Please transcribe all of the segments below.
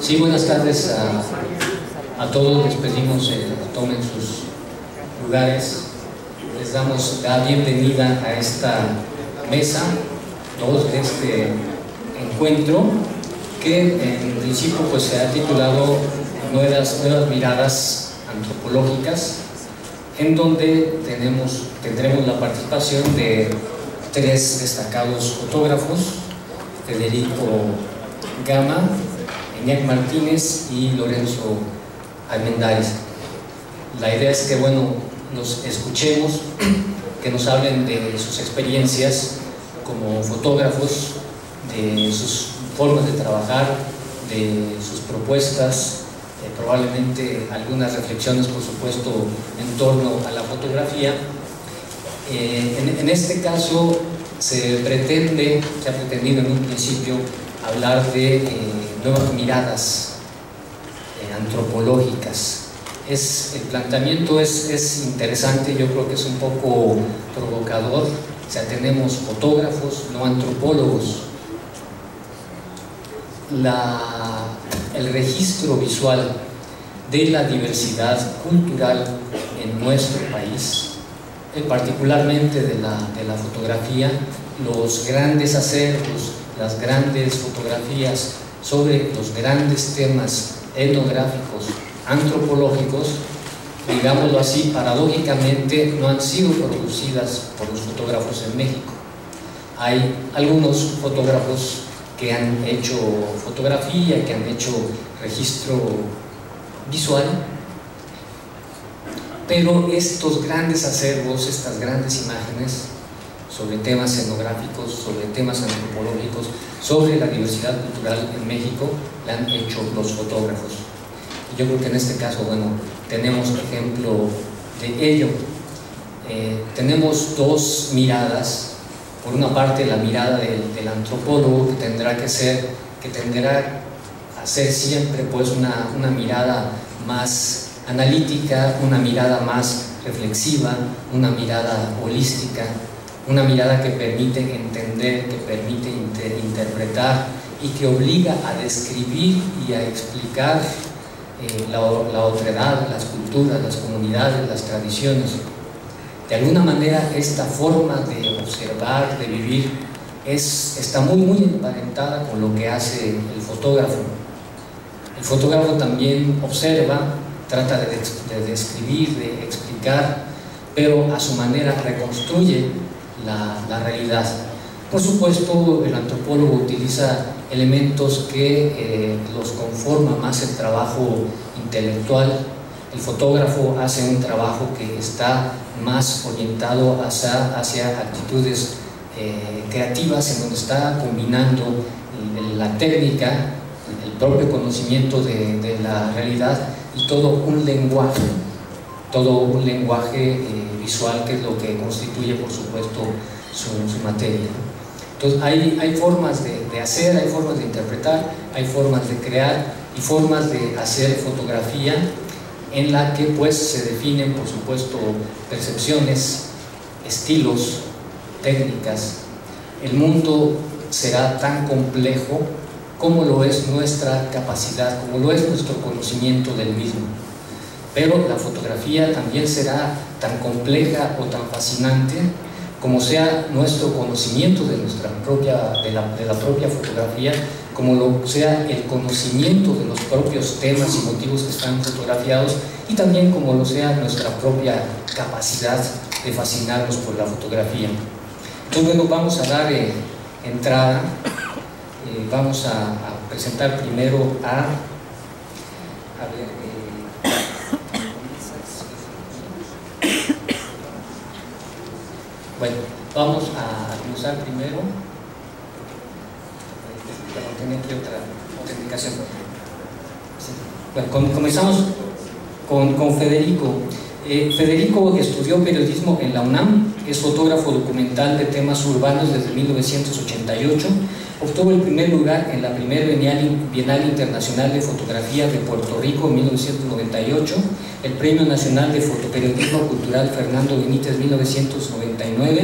Sí, buenas tardes a todos. Les pedimos que tomen sus lugares. Les damos la bienvenida a esta mesa 2 de este encuentro, que en principio pues se ha titulado Nuevas Miradas Antropológicas, en donde tendremos la participación de 3 destacados fotógrafos: Federico Gama, Iñaki Martínez y Lorenzo Armendáriz. La idea es que, bueno, los escuchemos, que nos hablen de sus experiencias como fotógrafos, de sus formas de trabajar, de sus propuestas, probablemente algunas reflexiones, por supuesto, en torno a la fotografía. En este caso se ha pretendido en un principio hablar de nuevas miradas antropológicas. El planteamiento es interesante, yo creo que es un poco provocador. O sea, tenemos fotógrafos, no antropólogos. El registro visual de la diversidad cultural en nuestro país, particularmente de la fotografía, los grandes acervos, las grandes fotografías sobre los grandes temas etnográficos, antropológicos, digámoslo así, paradójicamente no han sido producidas por los fotógrafos en México. Hay algunos fotógrafos que han hecho fotografía, que han hecho registro visual, pero estos grandes acervos, estas grandes imágenes sobre temas etnográficos, sobre temas antropológicos, sobre la diversidad cultural en México, la han hecho los fotógrafos. Y yo creo que en este caso, bueno, tenemos ejemplo de ello. Tenemos 2 miradas. Por una parte, la mirada del antropólogo, que tenderá a ser siempre pues una mirada más analítica, una mirada más reflexiva, una mirada holística, una mirada que permite entender, que permite interpretar y que obliga a describir y a explicar la otredad, las culturas, las comunidades, las tradiciones. De alguna manera, esta forma de observar, de vivir, está muy emparentada con lo que hace el fotógrafo. El fotógrafo también observa, trata de describir, de explicar, pero a su manera reconstruye la realidad. Por supuesto, el antropólogo utiliza elementos que los conforma más el trabajo intelectual. El fotógrafo hace un trabajo que está más orientado hacia actitudes creativas, en donde está combinando la técnica, el propio conocimiento de la realidad y todo un lenguaje visual, que es lo que constituye, por supuesto, su materia. Entonces hay formas de hacer, hay formas de interpretar, hay formas de crear y formas de hacer fotografía, en la que pues se definen, por supuesto, percepciones, estilos, técnicas. El mundo será tan complejo como lo es nuestra capacidad, como lo es nuestro conocimiento del mismo. Pero la fotografía también será tan compleja o tan fascinante como sea nuestro conocimiento de la propia fotografía, como lo sea el conocimiento de los propios temas y motivos que están fotografiados, y también como lo sea nuestra propia capacidad de fascinarnos por la fotografía. Entonces, bueno, vamos a dar entrada. Vamos a presentar primero bueno, vamos a usar primero. Tiene aquí otra indicación. Bueno, comenzamos con Federico. Federico estudió periodismo en la UNAM, es fotógrafo documental de temas urbanos desde 1988, Obtuvo el primer lugar en la primera Bienal Internacional de Fotografía de Puerto Rico en 1998, el Premio Nacional de Fotoperiodismo Cultural Fernando Benítez 1999,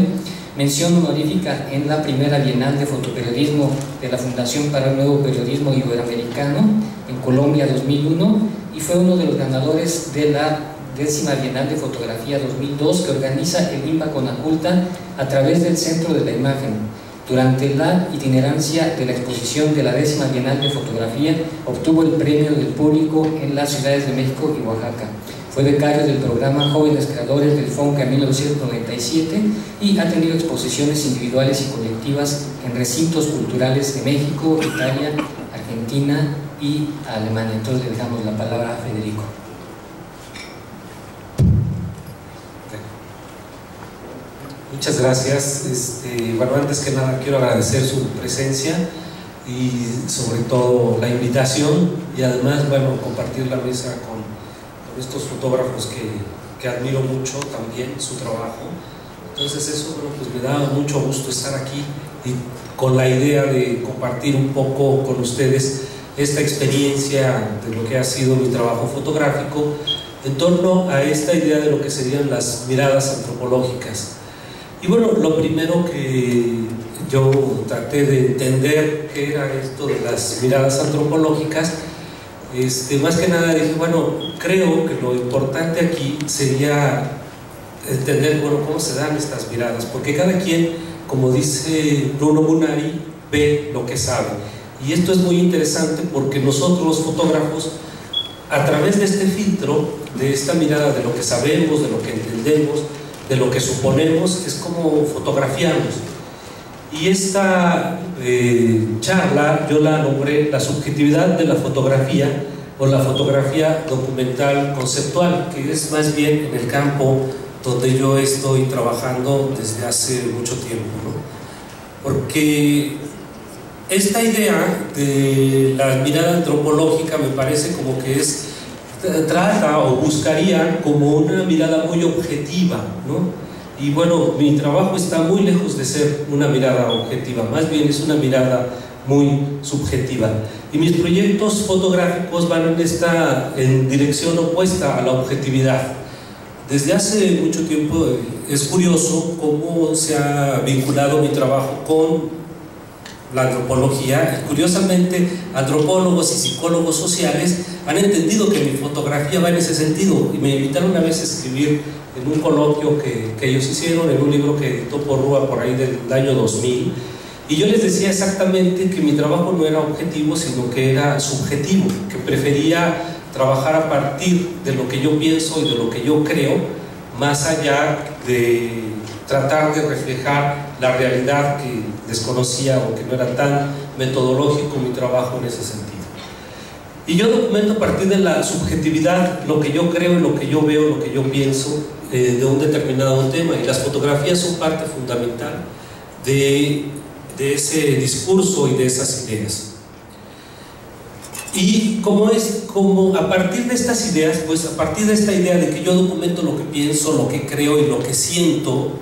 mención honorífica en la primera Bienal de Fotoperiodismo de la Fundación para el Nuevo Periodismo Iberoamericano en Colombia 2001, y fue uno de los ganadores de la 10ª Bienal de Fotografía 2002 que organiza el INBA Conaculta a través del Centro de la Imagen. Durante la itinerancia de la exposición de la 10ª Bienal de Fotografía, obtuvo el premio del público en las ciudades de México y Oaxaca. Fue becario del programa Jóvenes Creadores del FONCA en 1997 y ha tenido exposiciones individuales y colectivas en recintos culturales de México, Italia, Argentina y Alemania. Entonces le dejamos la palabra a Federico. Muchas gracias. Bueno, antes que nada quiero agradecer su presencia y sobre todo la invitación, y además, bueno, compartir la mesa con estos fotógrafos que admiro mucho también su trabajo. Entonces eso, bueno, pues me da mucho gusto estar aquí y con la idea de compartir un poco con ustedes esta experiencia de lo que ha sido mi trabajo fotográfico en torno a esta idea de lo que serían las miradas antropológicas. Y bueno, lo primero que yo traté de entender qué era esto de las miradas antropológicas, más que nada dije, bueno, creo que lo importante aquí sería entender, bueno, cómo se dan estas miradas, porque cada quien, como dice Bruno Munari, ve lo que sabe. Y esto es muy interesante porque nosotros los fotógrafos, a través de este filtro, de esta mirada de lo que sabemos, de lo que entendemos, de lo que suponemos, es como fotografiamos. Y esta charla yo la nombré la subjetividad de la fotografía, o la fotografía documental conceptual, que es más bien en el campo donde yo estoy trabajando desde hace mucho tiempo, ¿no? Porque esta idea de la mirada antropológica me parece como que trata o buscaría como una mirada muy objetiva, ¿no? Y bueno, mi trabajo está muy lejos de ser una mirada objetiva, más bien es una mirada muy subjetiva. Y mis proyectos fotográficos van en dirección opuesta a la objetividad. Desde hace mucho tiempo es curioso cómo se ha vinculado mi trabajo con la antropología. Curiosamente, antropólogos y psicólogos sociales han entendido que mi fotografía va en ese sentido y me invitaron una vez a escribir en un coloquio que ellos hicieron, en un libro que editó Porrúa por ahí del año 2000, y yo les decía exactamente que mi trabajo no era objetivo, sino que era subjetivo, que prefería trabajar a partir de lo que yo pienso y de lo que yo creo, más allá de tratar de reflejar la realidad que desconocía o que no era tan metodológico mi trabajo en ese sentido. Y yo documento a partir de la subjetividad lo que yo creo, lo que yo veo, lo que yo pienso de un determinado tema, y las fotografías son parte fundamental de ese discurso y de esas ideas. Y como a partir de estas ideas, pues a partir de esta idea de que yo documento lo que pienso, lo que creo y lo que siento,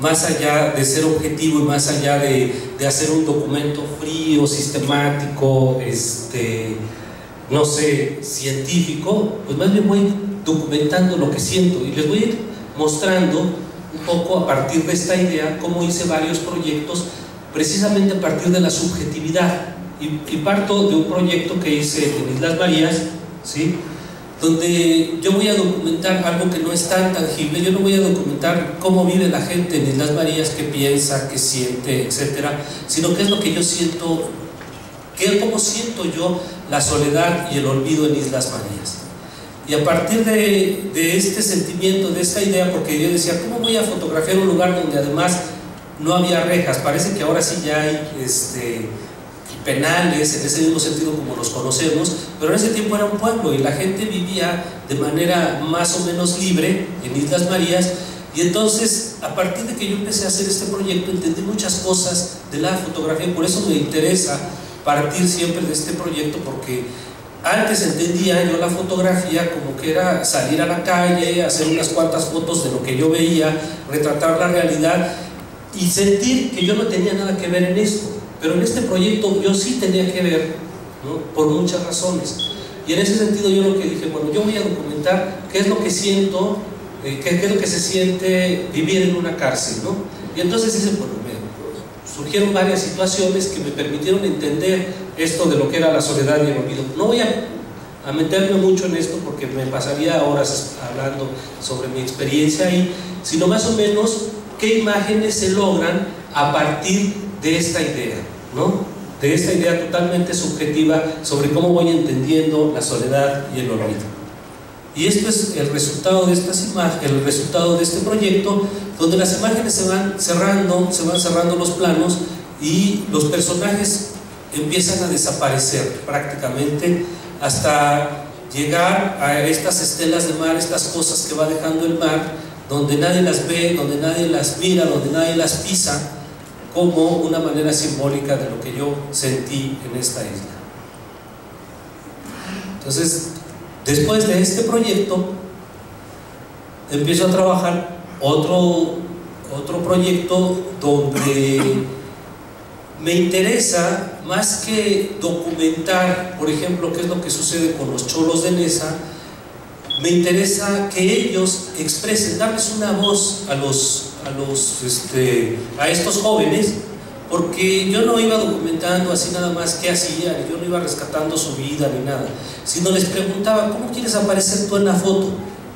más allá de ser objetivo y más allá de hacer un documento frío, sistemático, no sé, científico, pues más bien voy documentando lo que siento y les voy a ir mostrando un poco a partir de esta idea cómo hice varios proyectos precisamente a partir de la subjetividad. Y parto de un proyecto que hice en Islas Marías, ¿sí?, donde yo voy a documentar algo que no es tan tangible. Yo no voy a documentar cómo vive la gente en Islas Marías, qué piensa, qué siente, etcétera, sino qué es lo que yo siento, cómo siento yo la soledad y el olvido en Islas Marías. Y a partir de este sentimiento, de esta idea, porque yo decía, ¿cómo voy a fotografiar un lugar donde además no había rejas? Parece que ahora sí ya hay penales en ese mismo sentido como los conocemos, pero en ese tiempo era un pueblo y la gente vivía de manera más o menos libre en Islas Marías. Y entonces, a partir de que yo empecé a hacer este proyecto, entendí muchas cosas de la fotografía. Por eso me interesa partir siempre de este proyecto, porque antes entendía yo la fotografía como que era salir a la calle, hacer unas cuantas fotos de lo que yo veía, retratar la realidad y sentir que yo no tenía nada que ver en esto. pero en este proyecto yo sí tenía que ver, ¿no? Por muchas razones. Y en ese sentido yo lo que dije, bueno, yo voy a documentar qué es lo que siento, qué es lo que se siente vivir en una cárcel, ¿no? Y entonces dice, bueno, surgieron varias situaciones que me permitieron entender esto de lo que era la soledad y el olvido. No voy a meterme mucho en esto porque me pasaría horas hablando sobre mi experiencia ahí, sino más o menos qué imágenes se logran a partir de esta idea, ¿no? De esta idea totalmente subjetiva sobre cómo voy entendiendo la soledad y el olvido. Y esto es el resultado de estas imágenes, el resultado de este proyecto, donde las imágenes se van cerrando los planos y los personajes empiezan a desaparecer prácticamente hasta llegar a estas estelas de mar, estas cosas que va dejando el mar, donde nadie las ve, donde nadie las mira, donde nadie las pisa, como una manera simbólica de lo que yo sentí en esta isla. Entonces, después de este proyecto, empiezo a trabajar otro proyecto donde me interesa, más que documentar, por ejemplo, qué es lo que sucede con los cholos de Neza, me interesa que ellos expresen, darles una voz a estos jóvenes, porque yo no iba documentando así nada más qué hacían, yo no iba rescatando su vida ni nada, sino les preguntaba, ¿cómo quieres aparecer tú en la foto?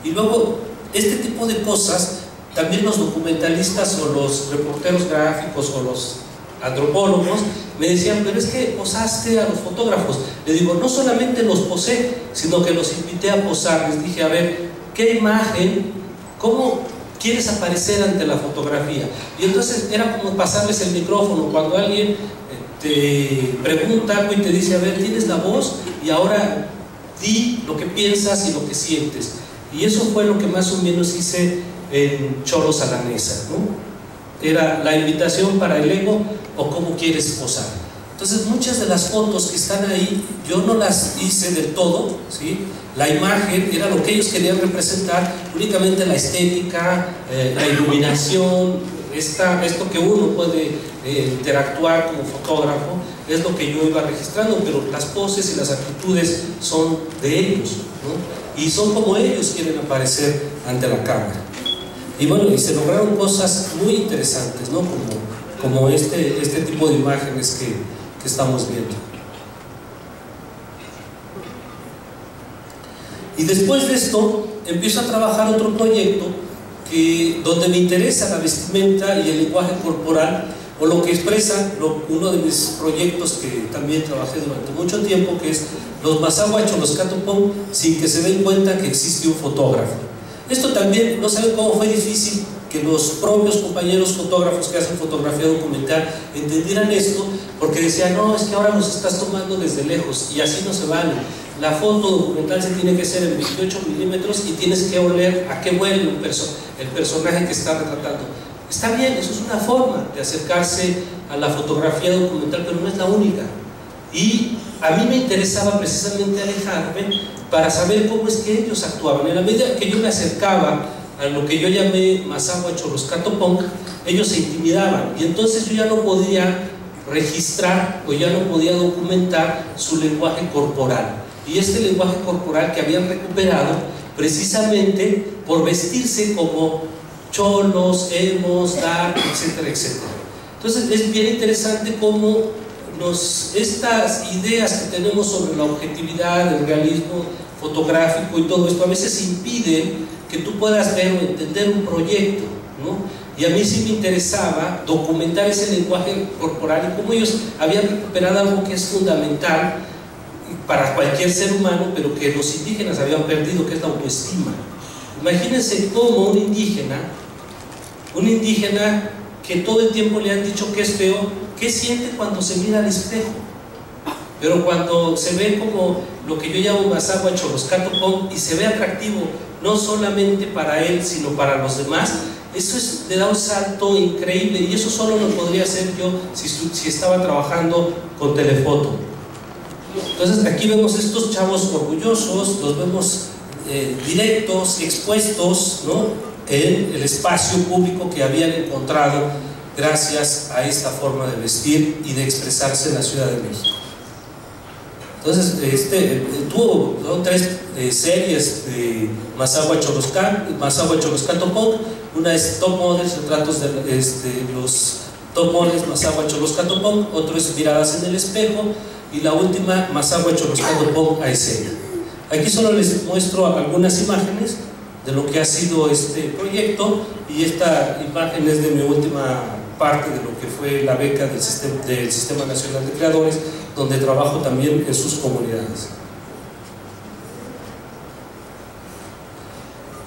Y luego, este tipo de cosas, también los documentalistas o los reporteros gráficos o los antropólogos me decían, pero es que posaste a los fotógrafos. Le digo, no solamente los posé, sino que los invité a posar. Les dije, a ver, ¿qué imagen, cómo quieres aparecer ante la fotografía? Y entonces era como pasarles el micrófono cuando alguien te pregunta algo y te dice, a ver, tienes la voz y ahora di lo que piensas y lo que sientes. Y eso fue lo que más o menos hice en Cholos a la Neza, ¿no? Era la invitación para el ego o cómo quieres posar. Entonces muchas de las fotos que están ahí yo no las hice del todo, ¿sí? La imagen era lo que ellos querían representar, únicamente la estética, la iluminación, esto que uno puede interactuar como fotógrafo, es lo que yo iba registrando, pero las poses y las actitudes son de ellos, ¿no? Y son como ellos quieren aparecer ante la cámara. Y bueno, y se lograron cosas muy interesantes, ¿no? Como este tipo de imágenes que estamos viendo. Y después de esto empiezo a trabajar otro proyecto donde me interesa la vestimenta y el lenguaje corporal, o lo que expresa uno de mis proyectos que también trabajé durante mucho tiempo, que es los Mazahua Choloscatopong, sin que se den cuenta que existe un fotógrafo. Esto también, no saben cómo fue difícil que los propios compañeros fotógrafos que hacen fotografía documental entendieran esto, porque decían, no, es que ahora nos estás tomando desde lejos y así no se vale. La foto documental se tiene que hacer en 28 milímetros y tienes que oler a qué huele el personaje que está retratando. Está bien, eso es una forma de acercarse a la fotografía documental, pero no es la única. Y a mí me interesaba precisamente alejarme para saber cómo es que ellos actuaban. En la medida que yo me acercaba a lo que yo llamé Mazahua Choloscatopong, ellos se intimidaban y entonces yo ya no podía registrar o ya no podía documentar su lenguaje corporal. Y este lenguaje corporal que habían recuperado precisamente por vestirse como cholos, emos, dark, etcétera, etcétera. Entonces es bien interesante cómo estas ideas que tenemos sobre la objetividad, el realismo fotográfico y todo esto a veces impiden que tú puedas ver o entender un proyecto, ¿no? Y a mí sí me interesaba documentar ese lenguaje corporal y cómo ellos habían recuperado algo que es fundamental para cualquier ser humano, pero que los indígenas habían perdido, que es la autoestima. Imagínense cómo un indígena que todo el tiempo le han dicho que es feo, ¿qué siente cuando se mira al espejo? Pero cuando se ve como lo que yo llamo Mazahua Choloscatopong y se ve atractivo, no solamente para él, sino para los demás, eso le da un salto increíble, y eso solo lo podría hacer yo si estaba trabajando con telefoto. Entonces aquí vemos estos chavos orgullosos, los vemos directos, expuestos, ¿no?, en el espacio público que habían encontrado gracias a esta forma de vestir y de expresarse en la Ciudad de México. Entonces, tuvo tres series de Mazahua Choloscato Punk. Una es Top Models, retratos de los Top Models Mazahua Choloscato Punk. Otro es Miradas en el espejo. Y la última, Mazahua Choloscato Punk a escena. Aquí solo les muestro algunas imágenes de lo que ha sido este proyecto, y esta imagen es de mi última parte de lo que fue la beca del Sistema Nacional de Creadores, donde trabajo también en sus comunidades.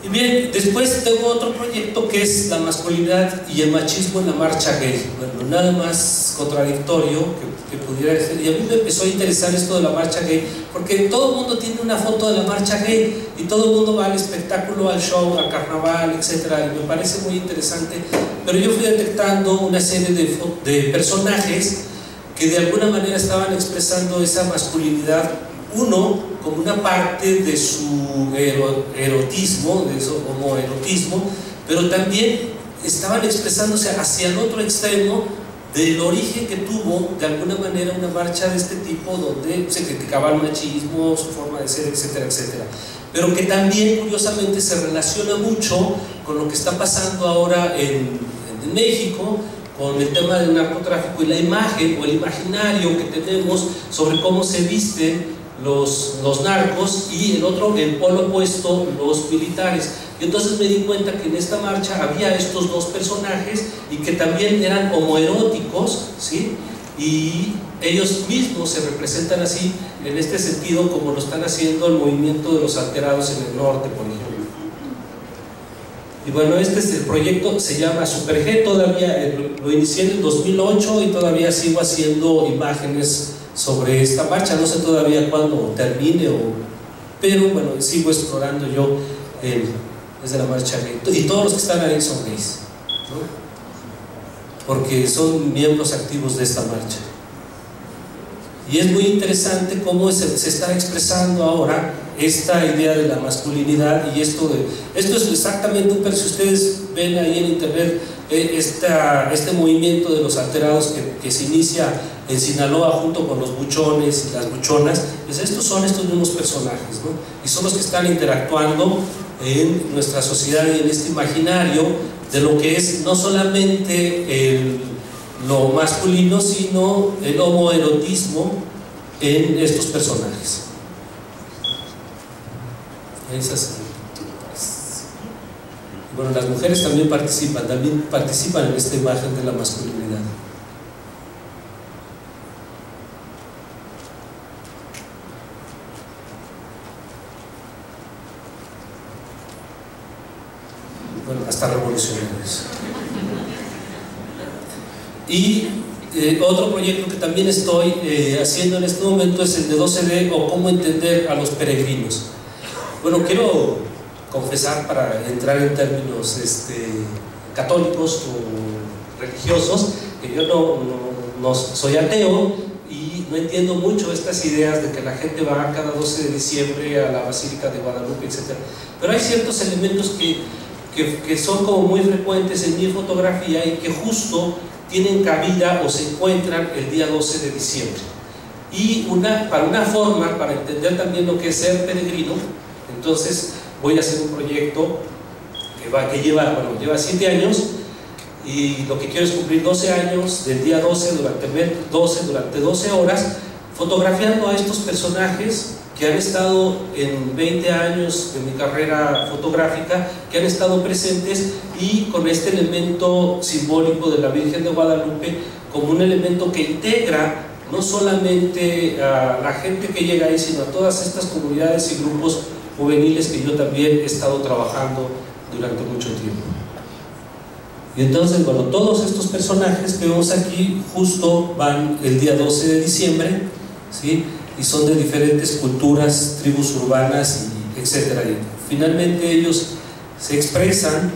Y bien, después tengo otro proyecto que es la masculinidad y el machismo en la marcha gay. Bueno, nada más contradictorio que pudiera ser. Y a mí me empezó a interesar esto de la marcha gay, porque todo el mundo tiene una foto de la marcha gay y todo el mundo va al espectáculo, al show, al carnaval, etc. Y me parece muy interesante. Pero yo fui detectando una serie de personajes que de alguna manera estaban expresando esa masculinidad, uno como una parte de su erotismo, de su homoerotismo, pero también estaban expresándose hacia el otro extremo del origen que tuvo de alguna manera una marcha de este tipo, donde se criticaba el machismo, su forma de ser, etcétera, etcétera, pero que también curiosamente se relaciona mucho con lo que está pasando ahora en México, con el tema del narcotráfico y la imagen o el imaginario que tenemos sobre cómo se visten los narcos, y el polo opuesto, los militares. Y entonces me di cuenta que en esta marcha había estos dos personajes y que también eran homoeróticos, ¿sí? Y ellos mismos se representan así, en este sentido, como lo están haciendo el movimiento de los alterados en el norte, por ejemplo. Y bueno, este es el proyecto, se llama Super G. Todavía lo inicié en el 2008 y todavía sigo haciendo imágenes sobre esta marcha. No sé todavía cuándo termine, pero bueno, sigo explorando yo desde la marcha gay. Y todos los que están ahí son gays, ¿no? Porque son miembros activos de esta marcha. Y es muy interesante cómo se está expresando ahora esta idea de la masculinidad, y esto es exactamente si ustedes ven ahí en internet este movimiento de los alterados que se inicia en Sinaloa junto con los buchones y las buchonas, pues estos son estos mismos personajes, ¿no? Y son los que están interactuando en nuestra sociedad y en este imaginario de lo que es no solamente lo masculino, sino el homoerotismo en estos personajes. Bueno, las mujeres también participan en esta imagen de la masculinidad. Bueno, hasta revolucionarios. Y otro proyecto que también estoy haciendo en este momento es el de 12D, o cómo entender a los peregrinos. Bueno, quiero confesar, para entrar en términos católicos o religiosos, que yo no soy ateo y no entiendo mucho estas ideas de que la gente va cada 12 de diciembre a la Basílica de Guadalupe, etc. Pero hay ciertos elementos que son como muy frecuentes en mi fotografía y que justo tienen cabida o se encuentran el día 12 de diciembre. Y para entender también lo que es ser peregrino, entonces voy a hacer un proyecto que lleva 7 años, y lo que quiero es cumplir 12 años del día 12 durante 12 horas, fotografiando a estos personajes que han estado en 20 años de mi carrera fotográfica, que han estado presentes, y con este elemento simbólico de la Virgen de Guadalupe como un elemento que integra no solamente a la gente que llega ahí, sino a todas estas comunidades y grupos juveniles que yo también he estado trabajando durante mucho tiempo. Y entonces, bueno, todos estos personajes que vemos aquí justo van el día 12 de diciembre, ¿sí? Y son de diferentes culturas, tribus urbanas, etc. Y finalmente ellos se expresan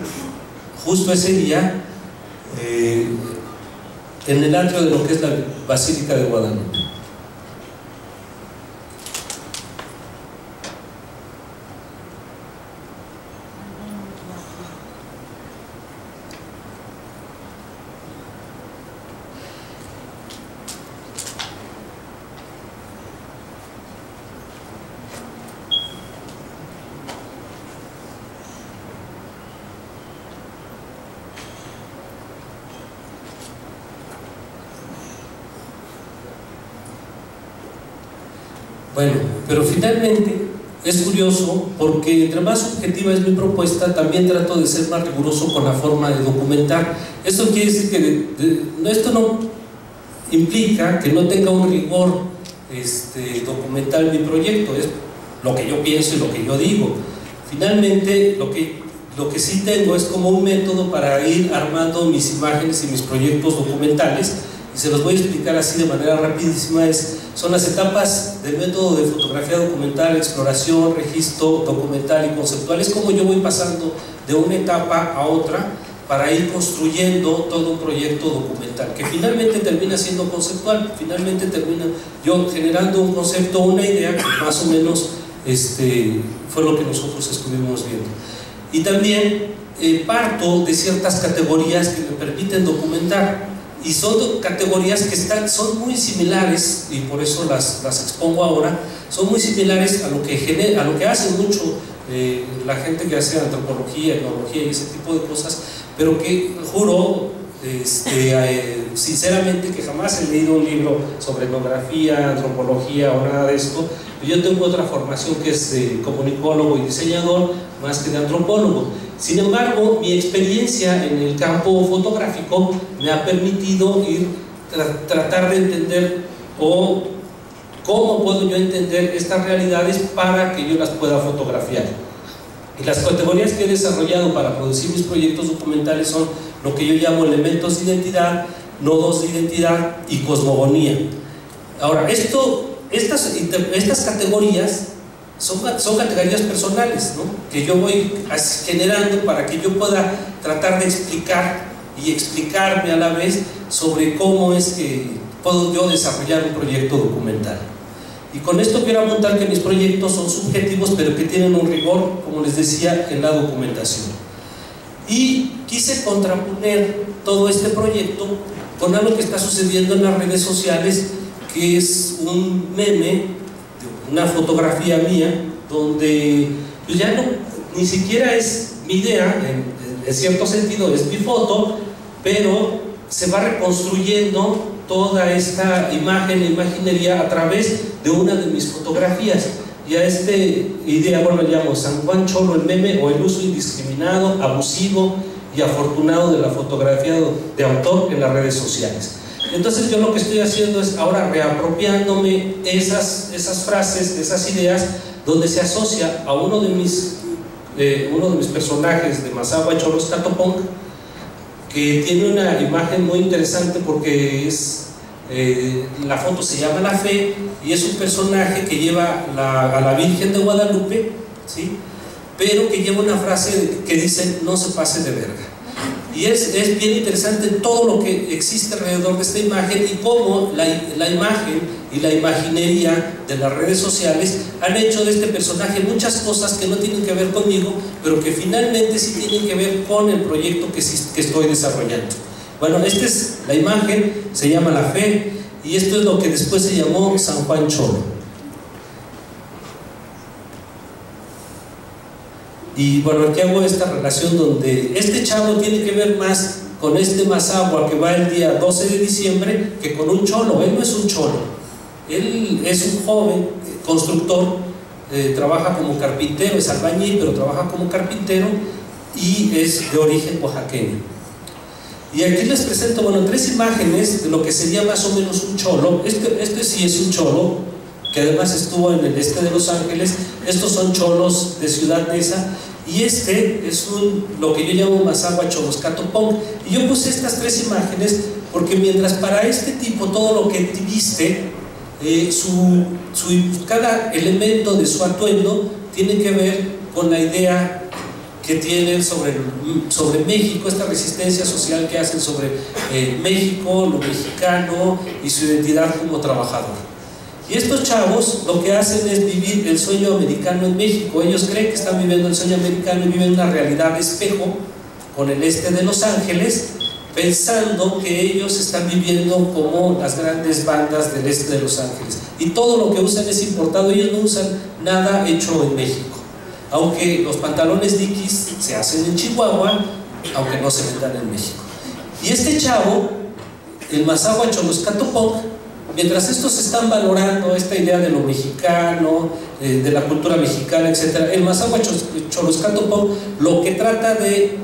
justo ese día en el atrio de lo que es la Basílica de Guadalupe. Bueno, pero finalmente es curioso porque entre más subjetiva es mi propuesta, también trato de ser más riguroso con la forma de documentar. Esto quiere decir que esto no implica que no tenga un rigor documental mi proyecto, es lo que yo pienso y lo que yo digo. Finalmente, lo que sí tengo es como un método para ir armando mis imágenes y mis proyectos documentales, y se los voy a explicar así de manera rapidísima. Son las etapas del método de fotografía documental: exploración, registro, documental y conceptual. Es como yo voy pasando de una etapa a otra para ir construyendo todo un proyecto documental, que finalmente termina siendo conceptual. Finalmente termina yo generando un concepto, una idea que más o menos fue lo que nosotros estuvimos viendo. Y también parto de ciertas categorías que me permiten documentar, y son categorías que son muy similares, y por eso las expongo ahora. Son muy similares a lo que hace mucho la gente que hace antropología, etnología y ese tipo de cosas, pero que juro sinceramente que jamás he leído un libro sobre etnografía, antropología o nada de esto. Yo tengo otra formación que es de comunicólogo y diseñador más que de antropólogo. Sin embargo, mi experiencia en el campo fotográfico me ha permitido tratar de entender cómo puedo yo entender estas realidades para que yo las pueda fotografiar. Y las categorías que he desarrollado para producir mis proyectos documentales son lo que yo llamo elementos de identidad, nodos de identidad y cosmogonía. Ahora, estas categorías son categorías personales, ¿no?, que yo voy generando para que yo pueda tratar de explicar y explicarme a la vez sobre cómo es que puedo yo desarrollar un proyecto documental. Y con esto quiero apuntar que mis proyectos son subjetivos, pero que tienen un rigor, como les decía, en la documentación. Y quise contraponer todo este proyecto con algo que está sucediendo en las redes sociales, que es un meme, una fotografía mía, donde pues ya ni siquiera es mi idea, en cierto sentido es mi foto, pero se va reconstruyendo toda esta imaginería a través de una de mis fotografías. Y a esta idea, bueno, le llamo San Juan Cholo, el meme, o el uso indiscriminado, abusivo y afortunado de la fotografía de autor en las redes sociales. Entonces yo lo que estoy haciendo es ahora reapropiándome esas frases, esas ideas, donde se asocia a uno de mis personajes de Mazahua Cholos Catopong, que tiene una imagen muy interesante porque la foto se llama La Fe, y es un personaje que lleva a la Virgen de Guadalupe, ¿sí?, pero que lleva una frase que dice: no se pase de verga. Y es bien interesante todo lo que existe alrededor de esta imagen, y cómo la imagen y la imaginería de las redes sociales han hecho de este personaje muchas cosas que no tienen que ver conmigo, pero que finalmente sí tienen que ver con el proyecto que estoy desarrollando. Bueno, esta es la imagen, se llama La Fe, y esto es lo que después se llamó San Juan Cholo. Y bueno, aquí hago esta relación donde este chavo tiene que ver más con este Mazahua que va el día 12 de diciembre que con un cholo. Él no es un cholo, él es un joven constructor, trabaja como carpintero, es albañil, pero trabaja como carpintero y es de origen oaxaqueño. Y aquí les presento, bueno, 3 imágenes de lo que sería más o menos un cholo. Este sí es un cholo, que además estuvo en el este de Los Ángeles. Estos son cholos de Ciudad Neza, y este es lo que yo llamo Mazahua Cholos Catopong. Y yo puse estas 3 imágenes porque mientras para este tipo todo lo que viste, cada elemento de su atuendo tiene que ver con la idea que tienen sobre México, esta resistencia social que hacen sobre México, lo mexicano y su identidad como trabajador. Y estos chavos lo que hacen es vivir el sueño americano en México. Ellos creen que están viviendo el sueño americano y viven una realidad de espejo con el este de Los Ángeles, pensando que ellos están viviendo como las grandes bandas del este de Los Ángeles. Y todo lo que usan es importado, ellos no usan nada hecho en México. Aunque los pantalones Dickies se hacen en Chihuahua, aunque no se vendan en México. Y este chavo, el Mazahua Cholos Catopong, mientras estos están valorando esta idea de lo mexicano, de la cultura mexicana, etc., el Mazahua Choloscatopong lo que trata de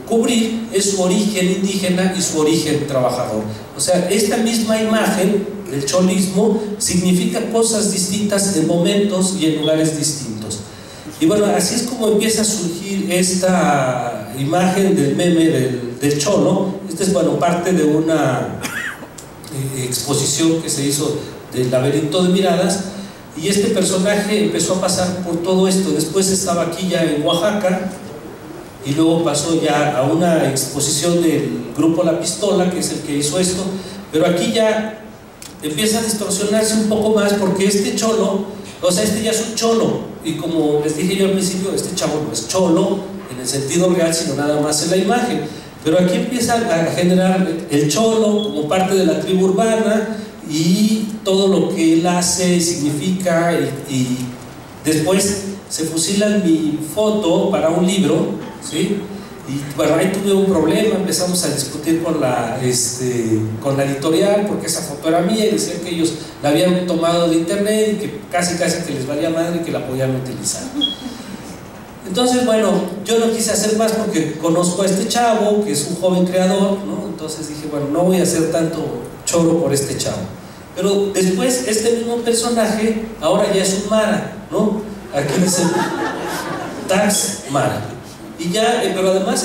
cubrir es su origen indígena y su origen trabajador. O sea, esta misma imagen del cholismo significa cosas distintas en momentos y en lugares distintos. Y bueno, así es como empieza a surgir esta imagen del meme del cholo. Esta es, bueno, parte de una exposición que se hizo del laberinto de miradas, y este personaje empezó a pasar por todo esto. Después estaba aquí ya en Oaxaca, y luego pasó ya a una exposición del grupo La Pistola, que es el que hizo esto, pero aquí ya empieza a distorsionarse un poco más, porque este cholo, o sea, este ya es un cholo, y como les dije yo al principio, este chavo no es cholo en el sentido real, sino nada más en la imagen. Pero aquí empieza a generar el cholo como parte de la tribu urbana, y todo lo que él hace y significa, y después se fusilan mi foto para un libro, ¿sí? Y bueno, ahí tuve un problema, empezamos a discutir con la editorial, porque esa foto era mía y decían que ellos la habían tomado de internet y que casi que les valía madre y que la podían utilizar. Entonces, bueno, yo no quise hacer más porque conozco a este chavo, que es un joven creador, ¿no? Entonces dije, bueno, no voy a hacer tanto choro por este chavo. Pero después, este mismo personaje ahora ya es un Mara, ¿no? Aquí dice Tax Mara. Y ya, pero además